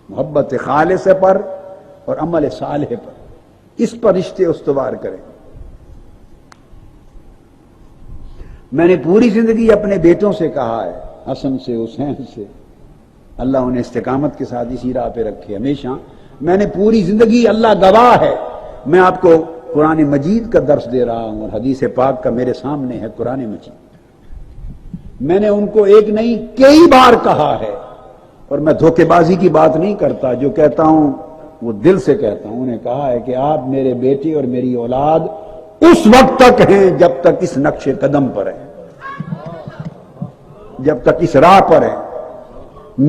محبت خالص پر اور عمل صالح پر، اس پر رشتے استوار کریں۔ میں نے پوری زندگی اپنے بیٹوں سے کہا ہے، حسن سے، حسین سے، اللہ انہیں استقامت کے ساتھ اسی راہ پہ رکھے ہمیشہ۔ میں نے پوری زندگی، اللہ گواہ ہے، میں آپ کو قرآن مجید کا درس دے رہا ہوں اور حدیث پاک کا میرے سامنے ہے قرآن مجید، میں نے ان کو ایک نہیں کئی بار کہا ہے، اور میں دھوکے بازی کی بات نہیں کرتا، جو کہتا ہوں وہ دل سے کہتا ہوں۔ انہیں کہا ہے کہ آپ میرے بیٹے اور میری اولاد اس وقت تک ہیں جب تک اس نقش قدم پر ہیں، جب تک اس راہ پر ہیں،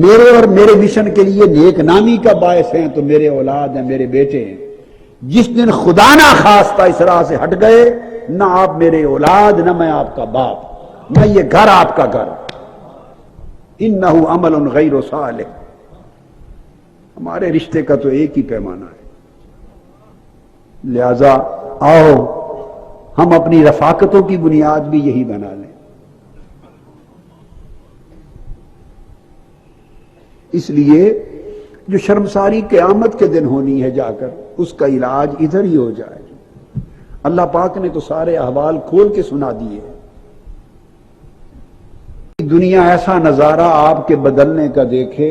میرے اور میرے مشن کے لیے نیک نامی کا باعث ہیں تو میرے اولاد ہیں، میرے بیٹے ہیں۔ جس دن خدا نہ خواستہ اس راہ سے ہٹ گئے، نہ آپ میرے اولاد، نہ میں آپ کا باپ، نہ یہ گھر آپ کا گھر، انہ عمل غیر صالح۔ ہمارے رشتے کا تو ایک ہی پیمانہ ہے، لہذا آؤ ہم اپنی رفاقتوں کی بنیاد بھی یہی بنا لیں۔ اس لیے جو شرمساری قیامت کے دن ہونی ہے جا کر، اس کا علاج ادھر ہی ہو جائے۔ اللہ پاک نے تو سارے احوال کھول کے سنا دیے۔ دنیا ایسا نظارہ آپ کے بدلنے کا دیکھے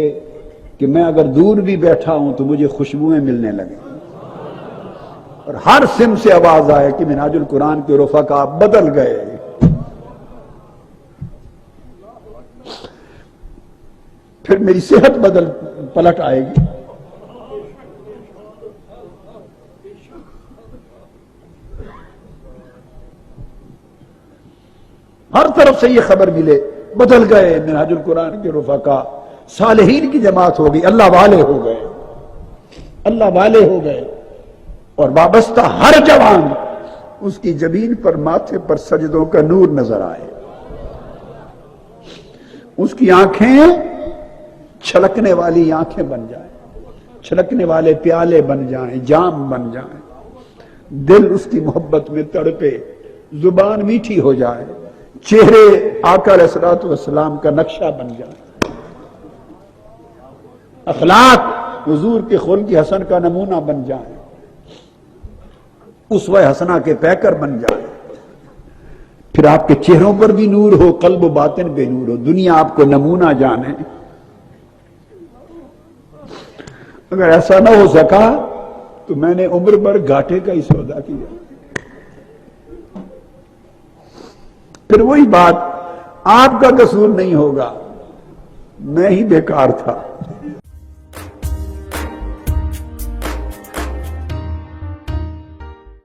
کہ میں اگر دور بھی بیٹھا ہوں تو مجھے خوشبوئیں ملنے لگیں، اور ہر سم سے آواز آئے کہ منہاج القرآن کے رفقا بدل گئے۔ پھر میری صحت پلٹ آئے گی۔ ہر طرف سے یہ خبر ملے بدل گئے منہاج القرآن کے رفقا، صالحین کی جماعت ہو گئی، اللہ والے ہو گئے، اللہ والے ہو گئے، اور وابستہ ہر جوان اس کی جبین پر، ماتھے پر سجدوں کا نور نظر آئے، اس کی آنکھیں چھلکنے والی آنکھیں بن جائیں، چھلکنے والے پیالے بن جائیں، جام بن جائیں، دل اس کی محبت میں تڑپے، زبان میٹھی ہو جائے، چہرے آقا علیہ الصلوۃ والسلام کا نقشہ بن جائے، اخلاق حضور کے خلق حسن کا نمونہ بن جائیں، اسوہ حسنہ کے پیکر بن جائیں، پھر آپ کے چہروں پر بھی نور ہو، قلب و باطن بے نور ہو، دنیا آپ کو نمونہ جانے۔ اگر ایسا نہ ہو سکا تو میں نے عمر بھر گھاٹے کا ہی سودا کیا۔ پھر وہی بات، آپ کا قصور نہیں ہوگا، میں ہی بیکار تھا۔